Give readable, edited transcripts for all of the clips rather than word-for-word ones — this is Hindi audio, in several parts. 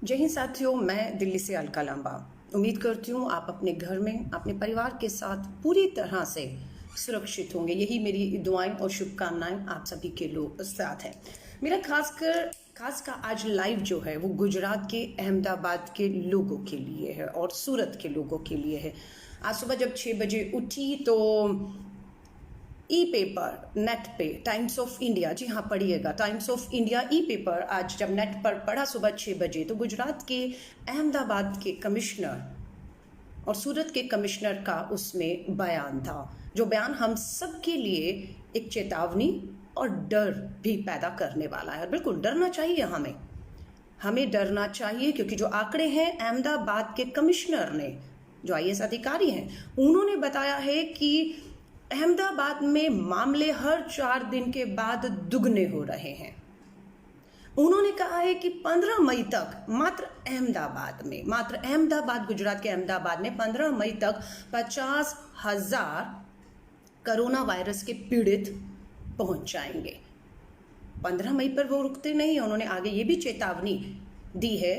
जय हिंद साथियों, मैं दिल्ली से अलका लांबा। उम्मीद करती हूँ आप अपने घर में अपने परिवार के साथ पूरी तरह से सुरक्षित होंगे। यही मेरी दुआएं और शुभकामनाएं आप सभी के लोग साथ हैं। मेरा खास का आज लाइव जो है वो गुजरात के अहमदाबाद के लोगों के लिए है और सूरत के लोगों के लिए है। आज सुबह जब 6 बजे उठी तो ई पेपर नेट पे टाइम्स ऑफ इंडिया, जी हाँ पढ़िएगा, times of India E paper आज जब नेट पर पढ़ा सुबह 6 बजे तो गुजरात के अहमदाबाद के कमिश्नर और सूरत के कमिश्नर का उसमें बयान था, जो बयान हम सब के लिए एक चेतावनी और डर भी पैदा करने वाला है। बिल्कुल डरना चाहिए, हमें डरना चाहिए, क्योंकि जो आंकड़े हैं अहमदाबाद के कमिश्नर ने, जो आईएएस अधिकारी हैं, उन्होंने बताया है कि अहमदाबाद में मामले हर 4 दिन के बाद दुगने हो रहे हैं। उन्होंने कहा है कि 15 मई तक मात्र अहमदाबाद गुजरात के अहमदाबाद में 15 मई तक 50,000 कोरोना वायरस के पीड़ित पहुंच जाएंगे। 15 मई पर वो रुकते नहीं। उन्होंने आगे ये भी चेतावनी दी है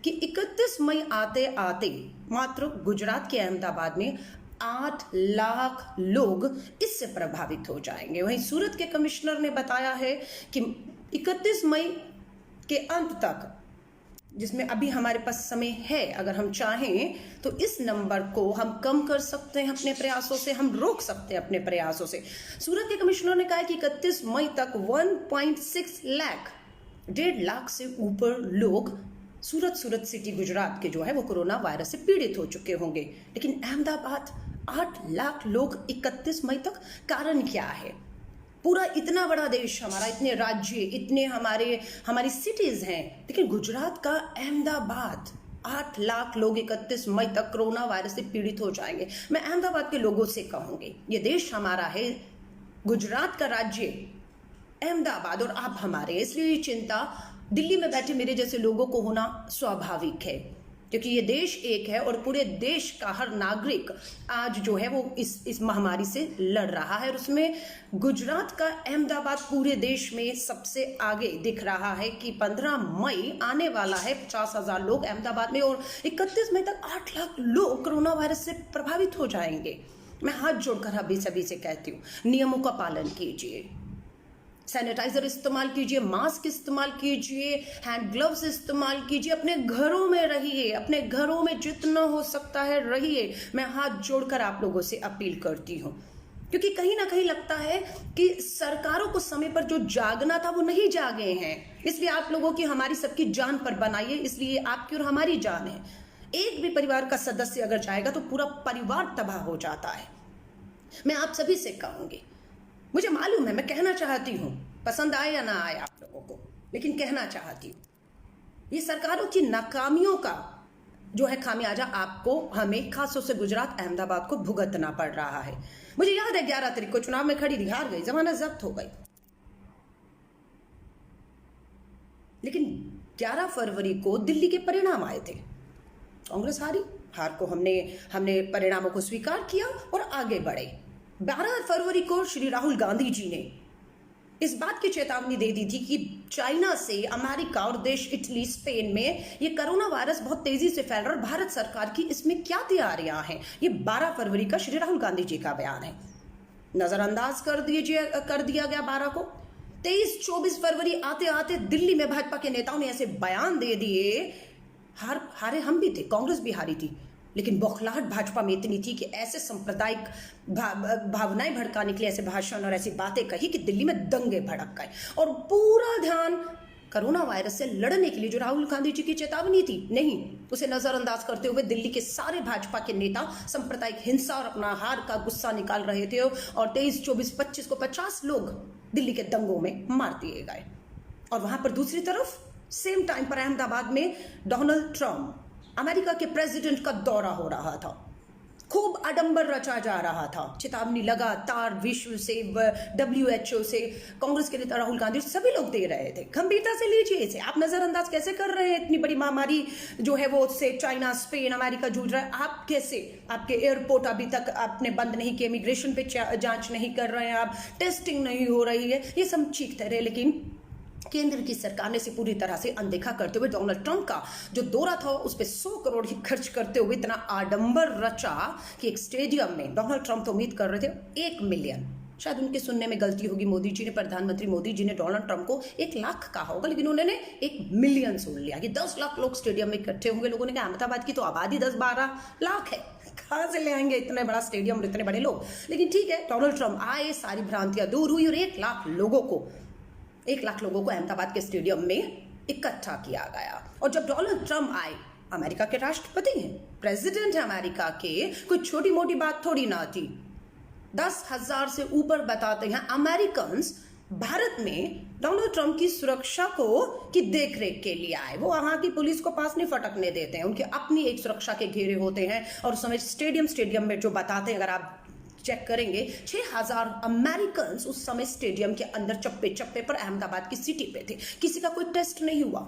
कि 31 मई आते आते मात्र गुजरात के अहमदाबाद में 8 लाख लोग इससे प्रभावित हो जाएंगे। वहीं सूरत के कमिश्नर ने बताया है कि 31 मई के अंत तक, जिसमें अभी हमारे पास समय है, अगर हम चाहें तो इस नंबर को हम कम कर सकते हैं अपने प्रयासों से, हम रोक सकते हैं अपने प्रयासों से। सूरत के कमिश्नर ने कहा है कि 31 मई तक 1.6 लाख, 1.5 लाख से ऊपर लोग सूरत सिटी गुजरात के जो है वो कोरोना वायरस से पीड़ित हो चुके होंगे। लेकिन अहमदाबाद 8 लाख लोग 31 मई तक, कारण क्या है? पूरा इतना बड़ा देश हमारा, इतने राज्य, इतने हमारी सिटीज हैं, लेकिन गुजरात का अहमदाबाद 8 लाख लोग 31 मई तक कोरोना वायरस से पीड़ित हो जाएंगे। मैं अहमदाबाद के लोगों से कहूंगी, ये देश हमारा है, गुजरात का राज्य अहमदाबाद और आप हमारे, इसलिए ये चिंता दिल्ली में बैठे मेरे जैसे लोगों को होना स्वाभाविक है, क्योंकि ये देश एक है और पूरे देश का हर नागरिक आज जो है वो इस महामारी से लड़ रहा है। और उसमें गुजरात का अहमदाबाद पूरे देश में सबसे आगे दिख रहा है कि 15 मई आने वाला है, 50,000 लोग अहमदाबाद में, और 31 मई तक 8 लाख लोग कोरोना वायरस से प्रभावित हो जाएंगे। मैं हाथ जोड़कर अभी सभी से कहती हूँ, नियमों का पालन कीजिए, सैनिटाइजर इस्तेमाल कीजिए, मास्क इस्तेमाल कीजिए, हैंड ग्लव्स इस्तेमाल कीजिए, अपने घरों में रहिए, अपने घरों में जितना हो सकता है रहिए। मैं हाथ जोड़कर आप लोगों से अपील करती हूँ, क्योंकि कहीं ना कहीं लगता है कि सरकारों को समय पर जो जागना था वो नहीं जागे हैं, इसलिए आप लोगों की, हमारी सबकी जान पर बनाइए, इसलिए आपकी और हमारी जान है। एक भी परिवार का सदस्य अगर जाएगा तो पूरा परिवार तबाह हो जाता है। मैं आप सभी से कहूंगी, मुझे मालूम है, मैं कहना चाहती हूँ, पसंद आए या ना आए आप लोगों को, लेकिन कहना चाहती हूँ, ये सरकारों की नाकामियों का जो है खामियाजा आपको, हमें खासतौर से गुजरात अहमदाबाद को भुगतना पड़ रहा है। मुझे याद है 11 तारीख को चुनाव में खड़ी थी, हार गई, जमानत जब्त हो गई, लेकिन 11 फरवरी को दिल्ली के परिणाम आए थे, कांग्रेस हारी, हार को हमने परिणामों को स्वीकार किया और आगे बढ़े। 12 फरवरी को श्री राहुल गांधी जी ने इस बात की चेतावनी दे दी थी कि चाइना से, अमेरिका और देश इटली, स्पेन में ये कोरोना वायरस बहुत तेजी से फैल रहा है और भारत सरकार की इसमें क्या तैयारियां हैं। ये 12 फरवरी का श्री राहुल गांधी जी का बयान है, नजरअंदाज कर दिया गया 12 को। 23-24 फरवरी आते आते दिल्ली में भाजपा के नेताओं ने ऐसे बयान दे दिए, हारे हम भी थे, कांग्रेस भी हारी थी, लेकिन बौखलाहट भाजपा में इतनी थी कि ऐसे सांप्रदायिक भावनाएं भड़काने के लिए ऐसे भाषण और ऐसी बातें कही कि दिल्ली में दंगे भड़क गए, और पूरा ध्यान कोरोना वायरस से लड़ने के लिए जो राहुल गांधी जी की चेतावनी थी, नहीं, उसे नजरअंदाज करते हुए दिल्ली के सारे भाजपा के नेता सांप्रदायिक हिंसा और अपना हार का गुस्सा निकाल रहे थे, और 23, 24, 25 को 50 लोग दिल्ली के दंगों में मार दिए गए। और वहां पर दूसरी तरफ सेम टाइम पर अहमदाबाद में डोनाल्ड ट्रंप, अमेरिका के प्रेसिडेंट का दौरा हो रहा था, खूब आडंबर रचा जा रहा था, चेतावनी लगातार विश्व से, WHO से, कांग्रेस के नेता राहुल गांधी, सभी लोग दे रहे थे। गंभीरता से लीजिए इसे, आप नजरअंदाज कैसे कर रहे हैं? इतनी बड़ी महामारी जो है वो उससे चाइना, स्पेन, अमेरिका जूझ रहा है, आप कैसे? आपके एयरपोर्ट अभी तक आपने बंद नहीं किए, इमिग्रेशन पे जांच नहीं कर रहे हैं आप, टेस्टिंग नहीं हो रही है, ये सब ठीक रहे, लेकिन केंद्र की सरकार ने इसे पूरी तरह से अनदेखा करते हुए डोनाल्ड ट्रंप का जो दौरा था उस पर 100 करोड़ ही खर्च करते हुए इतना आडंबर रचा कि एक स्टेडियम में डोनाल्ड ट्रंप तो उम्मीद कर रहे थे 1 मिलियन, शायद उनके सुनने में गलती होगी, मोदी जी ने, प्रधानमंत्री मोदी जी ने डोनाल्ड ट्रंप को 1 लाख कहा होगा, लेकिन उन्होंने 1 मिलियन सुन लिया कि 10 लाख लोग स्टेडियम में इकट्ठे होंगे। लोगों ने कहा अहमदाबाद की तो आबादी 10-12 लाख है, कहाँ से ले आएंगे इतने बड़ा स्टेडियम और इतने बड़े लोग। लेकिन ठीक है, डोनाल्ड ट्रंप आए, सारी भ्रांतियां दूर हुई और 1 लाख लोगों को अहमदाबाद के स्टेडियम में इकट्ठा किया गया। और जब डोनाल्ड ट्रंप आए, अमेरिका के राष्ट्रपति हैं, प्रेसिडेंट है अमेरिका के, कोई छोटी मोटी बात थोड़ी ना थी। 10,000 से ऊपर बताते हैं अमेरिकन भारत में डोनाल्ड ट्रंप की सुरक्षा की देखरेख के लिए आए। वो वहां की पुलिस को पास नहीं फटकने देते हैं, उनके अपनी एक सुरक्षा के घेरे होते हैं। और उस समय स्टेडियम में जो बताते हैं, अगर आप चेक करेंगे, 6,000 अमेरिकन उस समय स्टेडियम के अंदर चप्पे चप्पे पर अहमदाबाद की सिटी पे थे। किसी का कोई टेस्ट नहीं हुआ,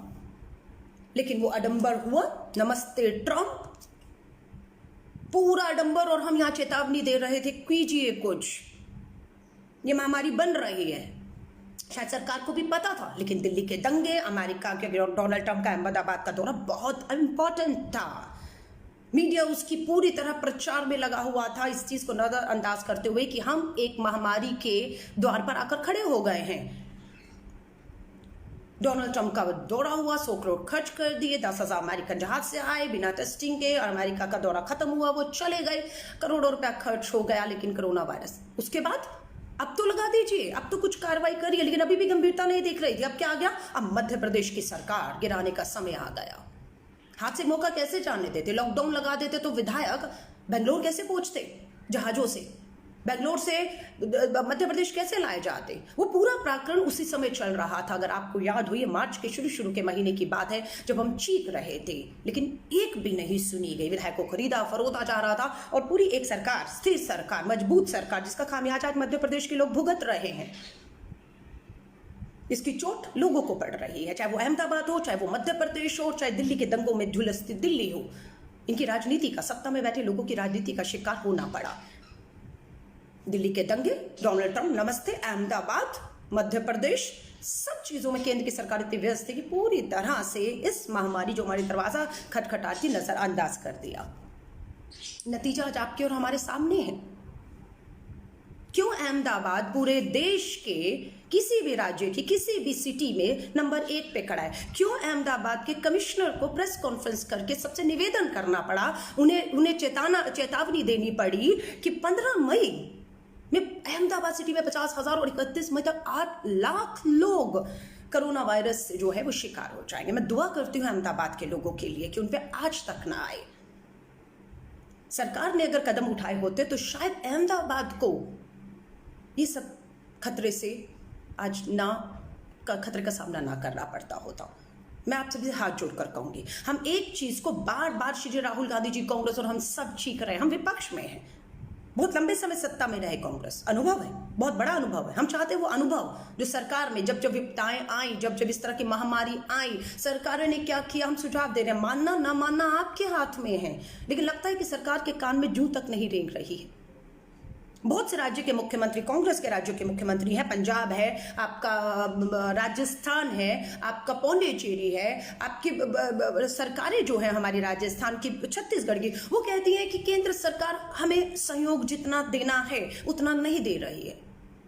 लेकिन वो आडंबर हुआ। नमस्ते ट्रंप, पूरा आडंबर। और हम यहां चेतावनी दे रहे थे, कीजिए कुछ, ये महामारी बन रही है। शायद सरकार को भी पता था, लेकिन दिल्ली के दंगे, अमेरिका के डोनाल्ड ट्रंप का अहमदाबाद का दौरा बहुत इंपॉर्टेंट था। मीडिया उसकी पूरी तरह प्रचार में लगा हुआ था, इस चीज को नजरअंदाज करते हुए कि हम एक महामारी के द्वार पर आकर खड़े हो गए हैं। डोनाल्ड ट्रंप का दौरा हुआ, 100 करोड़ खर्च कर दिए, 10,000 अमेरिकन जहाज से आए बिना टेस्टिंग के, और अमेरिका का दौरा खत्म हुआ, वो चले गए, करोड़ों रुपया खर्च हो गया। लेकिन कोरोना वायरस, उसके बाद अब तो लगा दीजिए, अब तो कुछ कार्रवाई करिए, लेकिन अभी भी गंभीरता नहीं दिख रही थी। अब क्या आ गया? अब मध्य प्रदेश की सरकार गिराने का समय आ गया। हाथ से मौका कैसे जाने देते? लॉकडाउन लगा देते तो विधायक बेंगलोर कैसे पहुंचते? जहाजों से बेंगलोर से मध्य प्रदेश कैसे लाए जाते? वो पूरा प्रकरण उसी समय चल रहा था। अगर आपको याद हो, ये मार्च के शुरू के महीने की बात है, जब हम चीख रहे थे, लेकिन एक भी नहीं सुनी गई। विधायक को खरीदा फरोता जा रहा था, और पूरी एक सरकार, स्थिर सरकार, मजबूत सरकार, जिसका खामियाजा आज मध्य प्रदेश के लोग भुगत रहे हैं। इसकी चोट लोगों को पड़ रही है, चाहे वो अहमदाबाद हो, चाहे वो मध्य प्रदेश हो, चाहे दिल्ली के दंगों में झुलसती दिल्ली हो। इनकी राजनीति का, सत्ता में बैठे लोगों की राजनीति का शिकार होना पड़ा। दिल्ली के दंगे, डोनाल्ड ट्रंप, नमस्ते अहमदाबाद, मध्य प्रदेश, सब चीजों में केंद्र की सरकार इतनी व्यस्त थी कि पूरी तरह से इस महामारी जो हमारी दरवाजा खटखटाती नजरअंदाज कर दिया। नतीजा आज आपके और हमारे सामने है। क्यों अहमदाबाद पूरे देश के किसी भी राज्य की किसी भी सिटी में नंबर 1 पे खड़ा है? क्यों अहमदाबाद के कमिश्नर को प्रेस कॉन्फ्रेंस करके सबसे निवेदन करना पड़ा, उन्हें चेतावनी देनी पड़ी कि 15 मई में अहमदाबाद सिटी में 50,000 और 31 मई तक 8 लाख लोग कोरोना वायरस से जो है वो शिकार हो जाएंगे। मैं दुआ करती हूँ अहमदाबाद के लोगों के लिए कि उन पे आज तक ना आए। सरकार ने अगर कदम उठाए होते तो शायद अहमदाबाद को ये सब खतरे से आज खतरे का सामना ना करना पड़ता होता। मैं आप सभी से हाथ जोड़कर कहूंगी, हम एक चीज को बार बार श्री राहुल गांधी जी, कांग्रेस और हम सब चीख रहे हैं, हम विपक्ष में हैं, बहुत लंबे समय सत्ता में रहे कांग्रेस, अनुभव है, बहुत बड़ा अनुभव है। हम चाहते हैं वो अनुभव जो सरकार में जब विपदाएं आई, जब इस तरह की महामारी आई, सरकार ने क्या किया, हम सुझाव दे रहे हैं। मानना ना मानना आपके हाथ में है, लेकिन लगता है कि सरकार के कान में जूं तक नहीं रेंग रही है। बहुत से राज्य के मुख्यमंत्री, कांग्रेस के राज्यों के मुख्यमंत्री हैं, पंजाब है, आपका राजस्थान है, आपका पौंडीचेरी है, आपकी सरकारें जो है हमारी राजस्थान की, छत्तीसगढ़ की, वो कहती हैं कि केंद्र सरकार हमें सहयोग जितना देना है उतना नहीं दे रही है।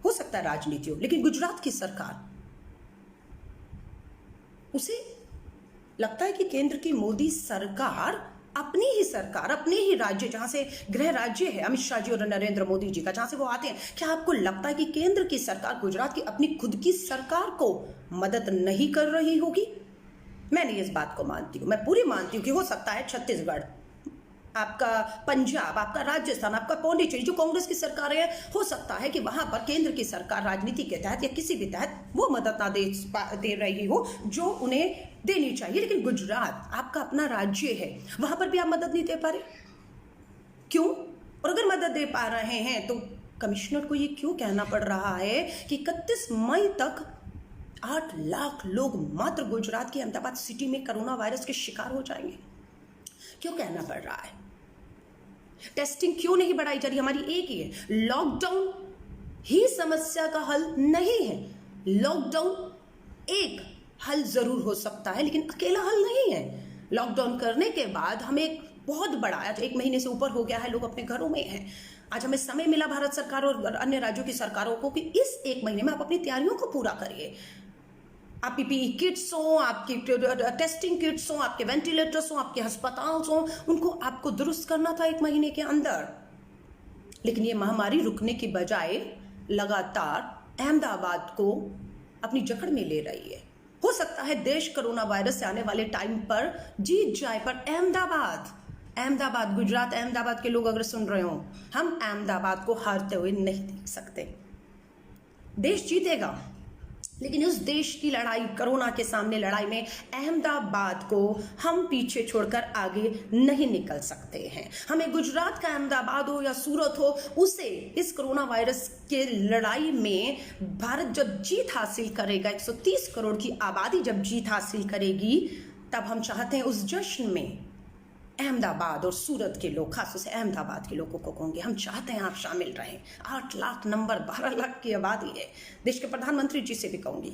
हो सकता है राजनीति हो, लेकिन गुजरात की सरकार, उसे लगता है कि केंद्र की मोदी सरकार, अपनी ही सरकार, अपने ही राज्य, जहां से गृह राज्य है अमित शाह जी और नरेंद्र मोदी जी का, जहां से वो आते हैं, क्या आपको लगता है कि केंद्र की सरकार गुजरात की अपनी खुद की सरकार को मदद नहीं कर रही होगी? मैं नहीं इस बात को मानती हूं। मैं पूरी मानती हूं कि हो सकता है छत्तीसगढ़, आपका पंजाब, आपका राजस्थान, आपका पौंडीचेरी, जो कांग्रेस की सरकार है, हो सकता है कि वहां पर केंद्र की सरकार राजनीति के तहत या किसी भी तहत वो मदद ना दे रही हो जो उन्हें देनी चाहिए। लेकिन गुजरात आपका अपना राज्य है, वहां पर भी आप मदद नहीं दे पा रहे, क्यों? और अगर मदद दे पा रहे हैं तो कमिश्नर को ये क्यों कहना पड़ रहा है कि 31 मई तक 8 लाख लोग मात्र गुजरात की अहमदाबाद सिटी में कोरोना वायरस के शिकार हो जाएंगे? क्यों कहना पड़ रहा है? टेस्टिंग क्यों नहीं बढ़ाई जा रही? हमारी एक ही है, लॉकडाउन ही समस्या का हल नहीं है। लॉकडाउन एक हल जरूर हो सकता है, लेकिन अकेला हल नहीं है। लॉकडाउन करने के बाद हमें एक बहुत बड़ा, आज 1 महीने से ऊपर हो गया है, लोग अपने घरों में हैं। आज हमें समय मिला भारत सरकार और अन्य राज्यों की सरकारों को कि इस 1 महीने में आप अपनी तैयारियों को पूरा करिए। आप पीपीई किट्स हो, आपकी टेस्टिंग किट्स हो, आपके वेंटिलेटर्स हो, आपके अस्पताल हो, उनको आपको दुरुस्त करना था 1 महीने के अंदर। लेकिन ये महामारी रुकने की बजाय लगातार अहमदाबाद को अपनी जकड़ में ले रही है। हो सकता है देश कोरोना वायरस से आने वाले टाइम पर जीत जाए, पर अहमदाबाद गुजरात, अहमदाबाद के लोग अगर सुन रहे हो, हम अहमदाबाद को हारते हुए नहीं देख सकते। देश जीतेगा, लेकिन उस देश की लड़ाई, कोरोना के सामने लड़ाई में अहमदाबाद को हम पीछे छोड़कर आगे नहीं निकल सकते हैं। हमें गुजरात का अहमदाबाद हो या सूरत हो, उसे इस कोरोना वायरस के लड़ाई में भारत जब जीत हासिल करेगा, 130 करोड़ की आबादी जब जीत हासिल करेगी, तब हम चाहते हैं उस जश्न में अहमदाबाद और सूरत के लोग, खासतौर से अहमदाबाद के लोगों को कहूँगे, हम चाहते हैं आप शामिल रहें। 8 लाख नंबर, 12 लाख की आबादी है। देश के प्रधानमंत्री जी से भी कहूँगी,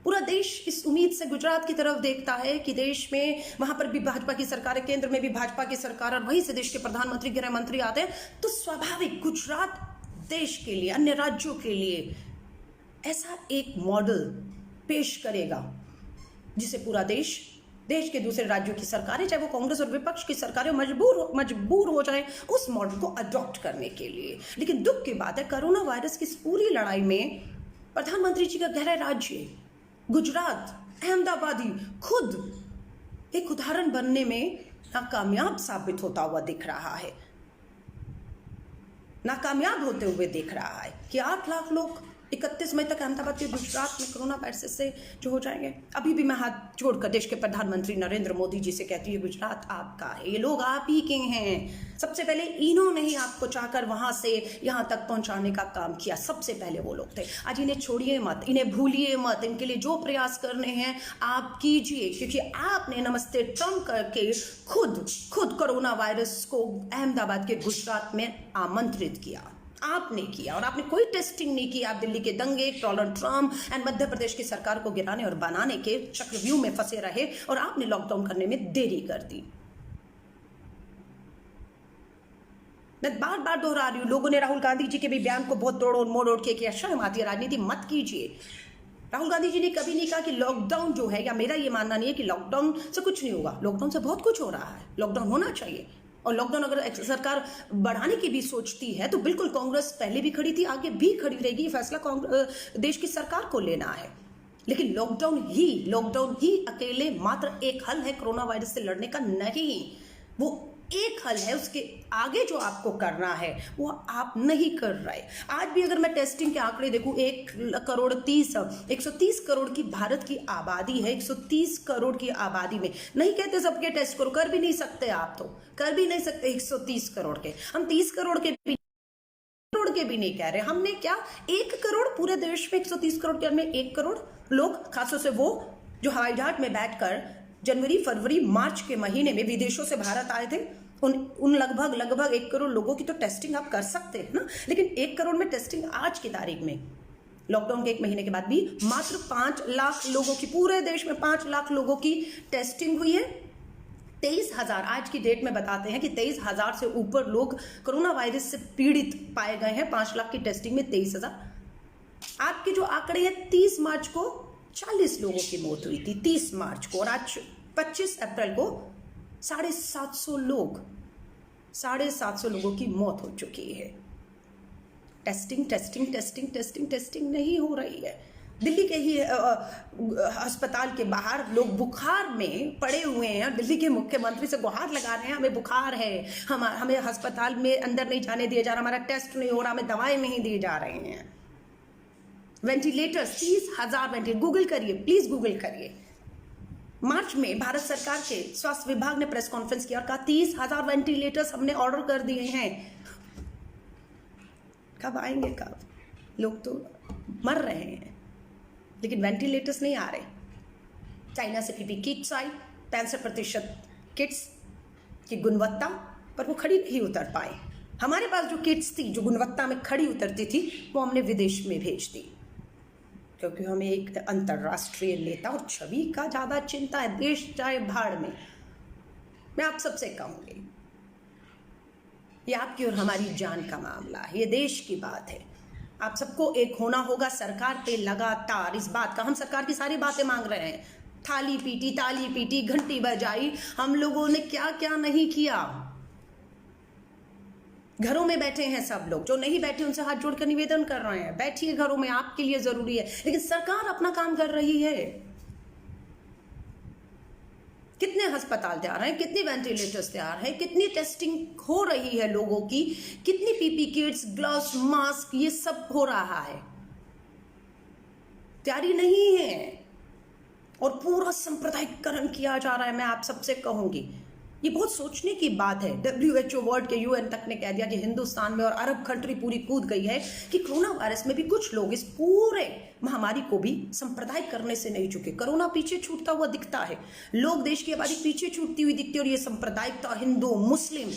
पूरा देश इस उम्मीद से गुजरात की तरफ देखता है कि देश में, वहां पर भी भाजपा की सरकार है, केंद्र में भी भाजपा की सरकार, और वहीं से देश के प्रधानमंत्री, गृह मंत्री आते हैं, तो स्वाभाविक गुजरात देश के लिए, अन्य राज्यों के लिए ऐसा एक मॉडल पेश करेगा जिसे पूरा देश के दूसरे राज्यों की सरकारें, चाहे वो कांग्रेस और विपक्ष की सरकारें, मजबूर हो जाए उस मॉडल को अडॉप्ट करने के लिए। लेकिन दुख की बात है, कोरोना वायरस की इस पूरी लड़ाई में प्रधानमंत्री जी का गहरा राज्य गुजरात, अहमदाबादी खुद एक उदाहरण बनने में नाकामयाब साबित होता हुआ दिख रहा है, नाकामयाब होते हुए दिख रहा है कि 8 लाख लोग 31 मई तक अहमदाबाद के गुजरात में कोरोना वायरस से जो हो जाएंगे। अभी भी मैं हाथ जोड़कर देश के प्रधानमंत्री नरेंद्र मोदी जी से कहती हूँ, गुजरात आपका है, ये लोग आप ही के हैं। सबसे पहले इन्होंने ही आपको चाहकर वहां से यहाँ तक पहुंचाने का काम किया, सबसे पहले वो लोग थे। आज इन्हें छोड़िए मत, इन्हें भूलिए मत, इनके लिए जो प्रयास करने हैं आप कीजिए, क्योंकि आपने नमस्ते ट्रम्प करके खुद कोरोना वायरस को अहमदाबाद के गुजरात में आमंत्रित किया, आपने किया। और आपने कोई टेस्टिंग नहीं की। आप दिल्ली के दंगे, Donald Trump and Madhya Pradesh की सरकार को गिराने और बनाने के चक्रव्यूह में फंसे रहे, और आपने लॉकडाउन करने में देरी कर दी। मैं बार बार दोहरा रही हूं, लोगों ने राहुल गांधी जी के भी बयान को बहुत तोड़ मोड़ के किया। शर्म आती है, राजनीति मत कीजिए। राहुल गांधी जी ने कभी नहीं कहा कि लॉकडाउन जो है, या मेरा ये मानना नहीं है कि लॉकडाउन से कुछ नहीं होगा, लॉकडाउन से बहुत कुछ हो रहा है, लॉकडाउन होना चाहिए। और लॉकडाउन अगर सरकार बढ़ाने की भी सोचती है तो बिल्कुल, कांग्रेस पहले भी खड़ी थी, आगे भी खड़ी रहेगी, फैसला देश की सरकार को लेना है। लेकिन लॉकडाउन ही अकेले मात्र एक हल है कोरोना वायरस से लड़ने का नहीं, वो एक हल है। उसके आगे जो आपको करना है वो आप नहीं कर रहे। आज भी अगर मैं टेस्टिंग के आंकड़े देखूं, 130 करोड़ की भारत की आबादी है। 130 करोड़ की आबादी में नहीं कहते सबके टेस्ट करो, कर भी नहीं सकते, आप तो कर भी नहीं सकते 130 करोड़ के। हम 30 करोड़ के भी नहीं कह रहे। हमने क्या 1 करोड़ पूरे देश में, 130 करोड़ के अंदर 1 करोड़ लोग, खासतौर से वो जो हवाई जहाज में बैठकर जनवरी, फरवरी, मार्च के महीने में विदेशों से भारत आए थे, उन लगभग 1 करोड़ लोगों की तो टेस्टिंग आप कर सकते हैं ना। लेकिन 1 करोड़ में टेस्टिंग आज की तारीख में, लॉकडाउन के 1 महीने के बाद भी मात्र 5 लाख लोगों की, पूरे देश में 5 लाख लोगों की टेस्टिंग हुई है। 23,000 आज की डेट में बताते हैं कि 23,000 से ऊपर लोग कोरोना वायरस से पीड़ित पाए गए हैं। 5 लाख की टेस्टिंग में 23,000। आपके जो आंकड़े हैं, 30 मार्च को 40 लोगों की मौत हुई थी, 30 मार्च को, और आज 25 अप्रैल को 750 लोगों की मौत हो चुकी है। टेस्टिंग नहीं हो रही है। दिल्ली के ही अस्पताल के बाहर लोग बुखार में पड़े हुए हैं और दिल्ली के मुख्यमंत्री से गुहार लगा रहे हैं, हमें बुखार है, हमें अस्पताल में अंदर नहीं जाने दिया जा रहा, हमारा टेस्ट नहीं हो रहा, हमें दवाएं नहीं दी जा रही हैं। वेंटिलेटर्स 30,000 वेंटिलेटर, गूगल करिए, प्लीज गूगल करिए। मार्च में भारत सरकार के स्वास्थ्य विभाग ने प्रेस कॉन्फ्रेंस किया और कहा 30,000 वेंटिलेटर्स हमने ऑर्डर कर दिए हैं। कब आएंगे, कब? लोग तो मर रहे हैं, लेकिन वेंटिलेटर्स नहीं आ रहे। चाइना से पीपी किट्स आई, 65% किट्स की गुणवत्ता पर वो खड़ी नहीं उतर पाए। हमारे पास जो किट्स थी, जो गुणवत्ता में खड़ी उतरती थी, वो हमने विदेश में भेज दी। क्योंकि हमें एक अंतर्राष्ट्रीय नेता और छवि का ज़्यादा चिंता है। देश चाहे भाड़ में। मैं आप सबसे कहूँगी, ये आपकी और हमारी जान का मामला है, ये देश की बात है। आप सबको एक होना होगा। सरकार पे लगातार इस बात का, हम सरकार की सारी बातें मांग रहे हैं, थाली पीटी, ताली पीटी, घंटी बजाई, हम लोगों ने क्या क्या नहीं किया। घरों में बैठे हैं सब लोग, जो नहीं बैठे उनसे हाथ जोड़कर निवेदन कर रहे हैं, बैठिए घरों में, आपके लिए जरूरी है। लेकिन सरकार अपना काम कर रही है। कितने अस्पताल तैयार हैं, कितनी वेंटिलेटर्स तैयार हैं, कितनी टेस्टिंग हो रही है लोगों की, कितनी पीपी किट्स, ग्लव्स, मास्क, ये सब हो रहा है। तैयारी नहीं है और पूरा सांप्रदायिकरण किया जा रहा है। मैं आप सबसे कहूंगी, ये बहुत सोचने की बात है। WHO वर्ल्ड के UN तक ने कह दिया कि हिंदुस्तान में और अरब कंट्री पूरी कूद गई है कि कोरोना वायरस में भी कुछ लोग इस पूरे महामारी को भी सांप्रदायिक करने से नहीं चुके। कोरोना पीछे छूटता हुआ दिखता है, लोग, देश की आबादी पीछे छूटती हुई दिखती है, और ये सांप्रदायिकता, हिंदू मुस्लिम,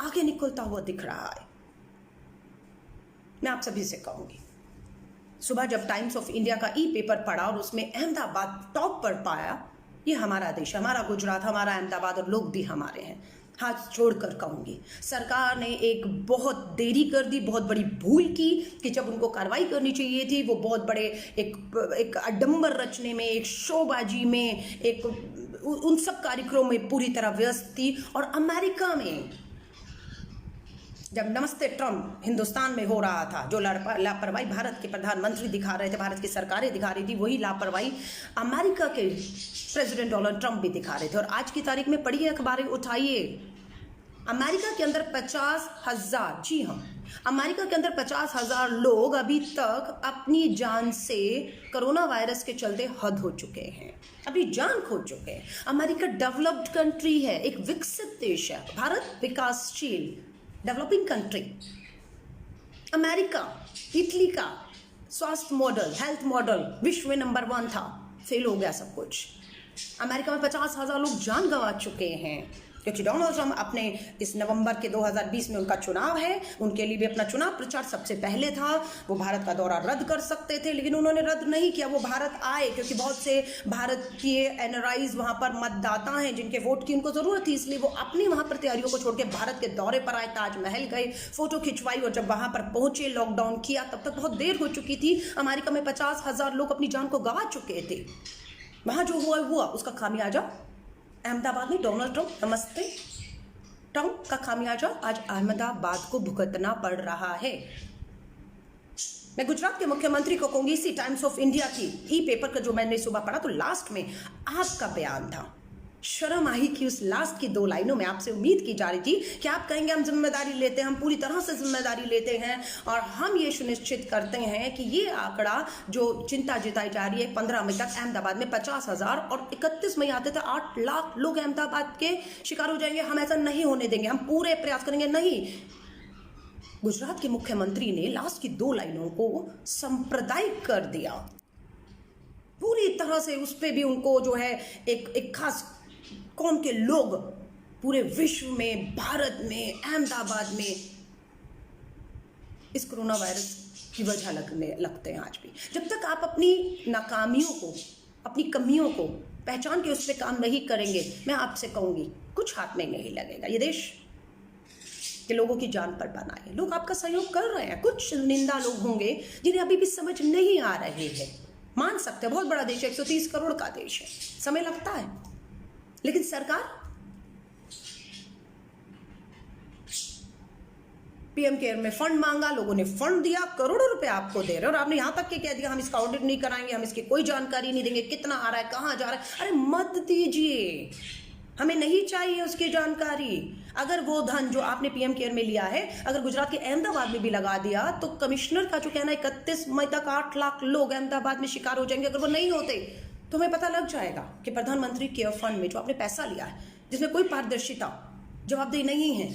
आगे निकलता हुआ दिख रहा है। मैं आप सभी से कहूंगी, सुबह जब टाइम्स ऑफ इंडिया का पेपर पढ़ा और उसमें अहमदाबाद टॉप पर पाया, ये हमारा देश, हमारा गुजरात, हमारा अहमदाबाद, और लोग भी हमारे हैं। हाथ जोड़कर कहूंगी, सरकार ने एक बहुत देरी कर दी, बहुत बड़ी भूल की कि जब उनको कार्रवाई करनी चाहिए थी, वो बहुत बड़े एक अडंबर रचने में, एक शोबाजी में, एक उन सब कार्यक्रमों में पूरी तरह व्यस्त थी। और अमेरिका में जब नमस्ते ट्रम्प हिंदुस्तान में हो रहा था, जो लापरवाही भारत के प्रधानमंत्री दिखा रहे थे, भारत की सरकारें दिखा रही थी, वही लापरवाही अमेरिका के प्रेसिडेंट डोनाल्ड ट्रम्प भी दिखा रहे थे। और आज की तारीख में पढ़िए, अखबारें उठाइए, अमेरिका के अंदर 50,000, जी हाँ, अमेरिका के अंदर 50,000 लोग अभी तक अपनी जान से कोरोना वायरस के चलते हद हो चुके हैं, अभी जान खो चुके हैं। अमेरिका डेवलप्ड कंट्री है, एक विकसित देश है, भारत विकासशील डेवलपिंग कंट्री। अमेरिका, इटली का स्वास्थ्य मॉडल, हेल्थ मॉडल विश्व में नंबर 1 था, फेल हो गया सब कुछ। अमेरिका में 50,000 लोग जान गंवा चुके हैं, क्योंकि डोनाल्ड ट्रम्प अपने इस नवंबर के 2020 में उनका चुनाव है, उनके लिए भी अपना चुनाव प्रचार सबसे पहले था। वो भारत का दौरा रद्द कर सकते थे, लेकिन उन्होंने रद्द नहीं किया, वो भारत आए, क्योंकि बहुत से भारतीय एनआरआईज वहां पर मतदाता हैं जिनके वोट की उनको जरूरत थी, इसलिए वो अपनी वहां पर तैयारियों को छोड़ के भारत के दौरे पर आए, ताजमहल गए, फोटो खिंचवाई, और जब वहां पर पहुंचे, लॉकडाउन किया, तब तक बहुत देर हो चुकी थी। अमेरिका में 50,000 लोग अपनी जान को गंवा चुके थे। वहां जो हुआ उसका खामियाजा अहमदाबाद में डोनाल्ड ट्रम्प, नमस्ते ट्रम्प का खामियाजा आज अहमदाबाद को भुगतना पड़ रहा है। मैं गुजरात के मुख्यमंत्री को कहूंगी, इसी टाइम्स ऑफ इंडिया की पेपर का जो मैंने सुबह पढ़ा, तो लास्ट में आपका बयान था। शर्म आई कि उस लास्ट की 2 लाइनों में आपसे उम्मीद की जा रही थी कि आप कहेंगे हम जिम्मेदारी लेते हैं, हम पूरी तरह से जिम्मेदारी लेते हैं, और हम ये सुनिश्चित करते हैं कि ये आंकड़ा जो चिंता जताई जा रही है, 15 मई तक अहमदाबाद में 50,000 और 31 मई आते थे 8 लाख लोग अहमदाबाद के शिकार हो जाएंगे, हम ऐसा नहीं होने देंगे, हम पूरे प्रयास करेंगे। नहीं, गुजरात के मुख्यमंत्री ने लास्ट की 2 लाइनों को सांप्रदायिक कर दिया पूरी तरह से। उस पर भी उनको जो है एक खास कौम के लोग पूरे विश्व में, भारत में, अहमदाबाद में इस कोरोना वायरस की वजह लगते हैं आज भी। जब तक आप अपनी नाकामियों को, अपनी कमियों को पहचान के उस पर काम नहीं करेंगे, मैं आपसे कहूंगी कुछ हाथ में नहीं लगेगा। ये देश के लोगों की जान पर बना है, लोग आपका सहयोग कर रहे हैं। कुछ निंदा लोग होंगे जिन्हें अभी भी समझ नहीं आ रहे हैं, मान सकते हैं, बहुत बड़ा देश है, 130 करोड़ का देश है, समय लगता है, लेकिन सरकार पीएम केयर में फंड मांगा, लोगों ने फंड दिया, करोड़ों रुपए आपको दे रहे, और आपने यहां तक के कह दिया हम इसका ऑडिट नहीं कराएंगे, हम इसकी कोई जानकारी नहीं देंगे, कितना आ रहा है, कहां जा रहा है। अरे मत दीजिए, हमें नहीं चाहिए उसकी जानकारी। अगर वो धन जो आपने पीएम केयर में लिया है, अगर गुजरात के अहमदाबाद में भी लगा दिया, तो कमिश्नर का जो कहना है 31 मई तक 8 लाख लोग अहमदाबाद में शिकार हो जाएंगे। अगर वो नहीं होते तो हमें पता लग जाएगा कि प्रधानमंत्री केयर फंड में जो आपने पैसा लिया है, जिसमें कोई पारदर्शिता, जवाबदेही नहीं है,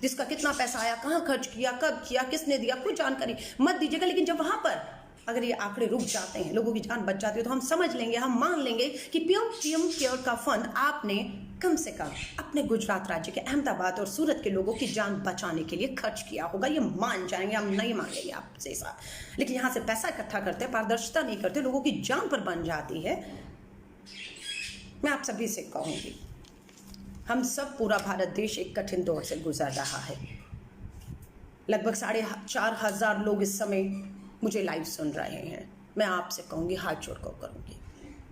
जिसका कितना पैसा आया, कहाँ खर्च किया, कब किया, किसने दिया, कोई जानकारी मत दीजिएगा। लेकिन जब वहां पर अगर ये आंकड़े रुक जाते हैं, लोगों की जान बच जाती है, तो हम समझ लेंगे, हम मान लेंगे कि पीएम केयर का फंड आपने कम से कम अपने गुजरात राज्य के अहमदाबाद और सूरत के लोगों की जान बचाने के लिए खर्च किया होगा। ये मान जाएंगे, हम नहीं मांगेंगे आपसे साहब, लेकिन यहाँ से पैसा इकट्ठा करते हैं, पारदर्शिता नहीं करते, लोगों की जान पर बन जाती है। मैं आप सभी से कहूँगी, हम सब, पूरा भारत देश एक कठिन दौर से गुजर रहा है। लगभग 4,500 लोग इस समय मुझे लाइव सुन रहे हैं। मैं आपसे कहूँगी, हाथ जोड़कर करूँगी,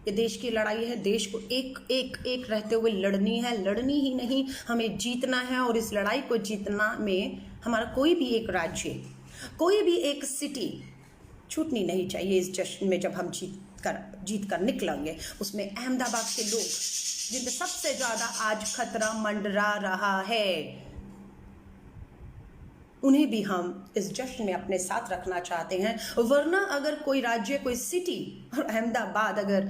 ये देश की लड़ाई है। देश को एक रहते हुए लड़नी है, लड़नी ही नहीं, हमें जीतना है। और इस लड़ाई को जीतना में हमारा कोई भी एक राज्य, कोई भी एक सिटी छूटनी नहीं चाहिए। इस जश्न में जब हम जीत कर निकलेंगे, उसमें अहमदाबाद के लोग जिन पे सबसे ज्यादा आज खतरा मंडरा रहा है, उन्हें भी हम इस जश्न में अपने साथ रखना चाहते हैं। वरना अगर कोई राज्य, कोई सिटी और अहमदाबाद, अगर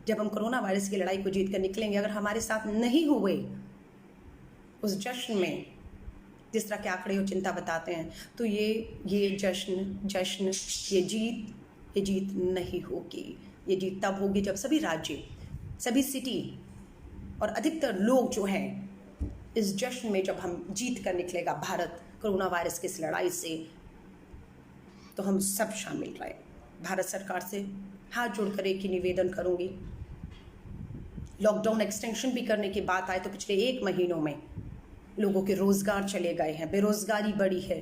जब हम कोरोना वायरस की लड़ाई को जीत कर निकलेंगे, अगर हमारे साथ नहीं हुए उस जश्न में, जिस तरह के आंकड़े और चिंता बताते हैं, तो ये जश्न ये जीत नहीं होगी। ये जीत तब होगी जब सभी राज्य, सभी सिटी और अधिकतर लोग जो हैं, इस जश्न में जब हम जीत कर निकलेगा भारत कोरोना वायरस की इस लड़ाई से, तो हम सब शामिल रहे। भारत सरकार से हाथ जोड़कर एक ही निवेदन करूंगी, लॉकडाउन एक्सटेंशन भी करने की बात आए तो पिछले 1 महीनों में लोगों के रोजगार चले गए हैं, बेरोजगारी बढ़ी है,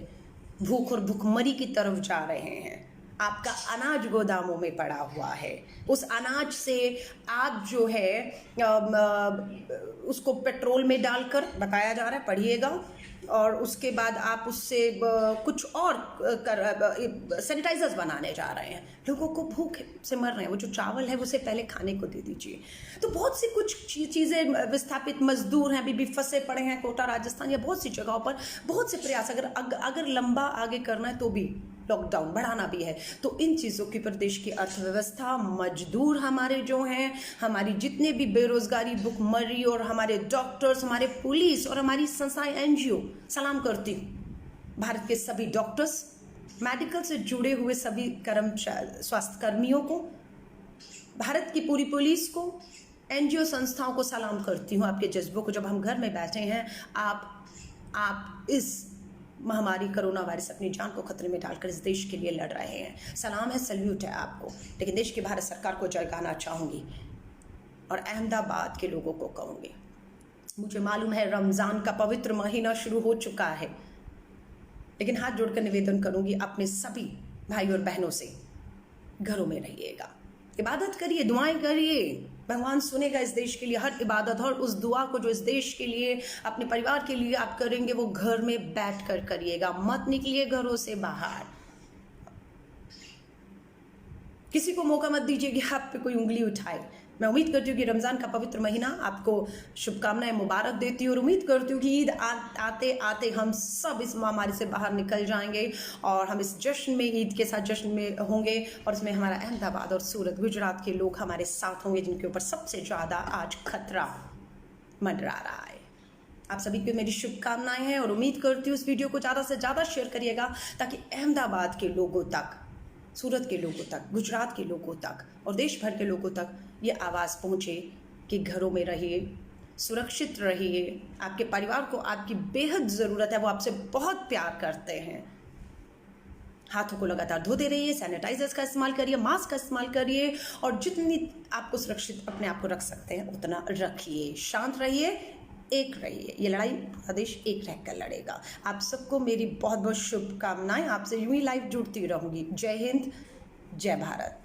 भूख और भुखमरी की तरफ जा रहे हैं। आपका अनाज गोदामों में पड़ा हुआ है, उस अनाज से आप जो है उसको पेट्रोल में डालकर, बताया जा रहा है, पढ़िएगा, और उसके बाद आप उससे कुछ और सैनिटाइजर्स बनाने जा रहे हैं। लोगों को भूख से मर रहे हैं, वो जो चावल है उसे पहले खाने को दे दीजिए। तो बहुत सी कुछ चीज़ें, विस्थापित मजदूर हैं, अभी भी फंसे पड़े हैं कोटा, राजस्थान या बहुत सी जगहों पर। बहुत से प्रयास अगर लंबा आगे करना है तो भी लॉकडाउन बढ़ाना भी है, तो इन चीज़ों की प्रदेश की अर्थव्यवस्था, मजदूर हमारे जो हैं, हमारी जितने भी बेरोजगारी, भुखमरी, और हमारे डॉक्टर्स, हमारे पुलिस और हमारी संस्थाएं, NGO, सलाम करती हूँ। भारत के सभी डॉक्टर्स, मेडिकल से जुड़े हुए सभी स्वास्थ्य कर्मियों को, भारत की पूरी पुलिस को, NGO संस्थाओं को सलाम करती हूँ। आपके जज्बों को, जब हम घर में बैठे हैं, आप इस महामारी कोरोना वायरस अपनी जान को खतरे में डालकर इस देश के लिए लड़ रहे हैं। सलाम है, सल्यूट है आपको। लेकिन देश की भारत सरकार को जगाना चाहूँगी और अहमदाबाद के लोगों को कहूँगी, मुझे मालूम है रमज़ान का पवित्र महीना शुरू हो चुका है, लेकिन हाथ जोड़कर निवेदन करूँगी, अपने सभी भाई और बहनों से घरों में रहिएगा, इबादत करिए, दुआएं करिए। भगवान सुनेगा इस देश के लिए हर इबादत, और उस दुआ को जो इस देश के लिए, अपने परिवार के लिए आप करेंगे, वो घर में बैठ कर करिएगा, मत निकलिए घरों से बाहर। किसी को मौका मत दीजिए कि आप पे कोई उंगली उठाए। मैं उम्मीद करती हूँ कि रमज़ान का पवित्र महीना आपको शुभकामनाएं, मुबारक देती हूँ, और उम्मीद करती हूँ कि ईद आते आते हम सब इस महामारी से बाहर निकल जाएंगे और हम इस जश्न में, ईद के साथ जश्न में होंगे, और इसमें हमारा अहमदाबाद और सूरत, गुजरात के लोग हमारे साथ होंगे, जिनके ऊपर सबसे ज़्यादा आज खतरा मंडरा रहा है। आप सभी को मेरी शुभकामनाएं हैं और उम्मीद करती हूँ इस वीडियो को ज़्यादा से ज़्यादा शेयर करिएगा, ताकि अहमदाबाद के लोगों तक, सूरत के लोगों तक, गुजरात के लोगों तक और देश भर के लोगों तक ये आवाज़ पहुँचे कि घरों में रहिए, सुरक्षित रहिए। आपके परिवार को आपकी बेहद ज़रूरत है, वो आपसे बहुत प्यार करते हैं। हाथों को लगातार धोते रहिए, सैनिटाइजर्स का इस्तेमाल करिए, मास्क का इस्तेमाल करिए, और जितनी आपको सुरक्षित अपने आप को रख सकते हैं उतना रखिए। शांत रहिए, एक रहिए, ये लड़ाई पूरा देश एक रहकर लड़ेगा। आप सबको मेरी बहुत बहुत शुभकामनाएं। आपसे यूं ही लाइव जुड़ती रहूंगी। जय हिंद, जय भारत।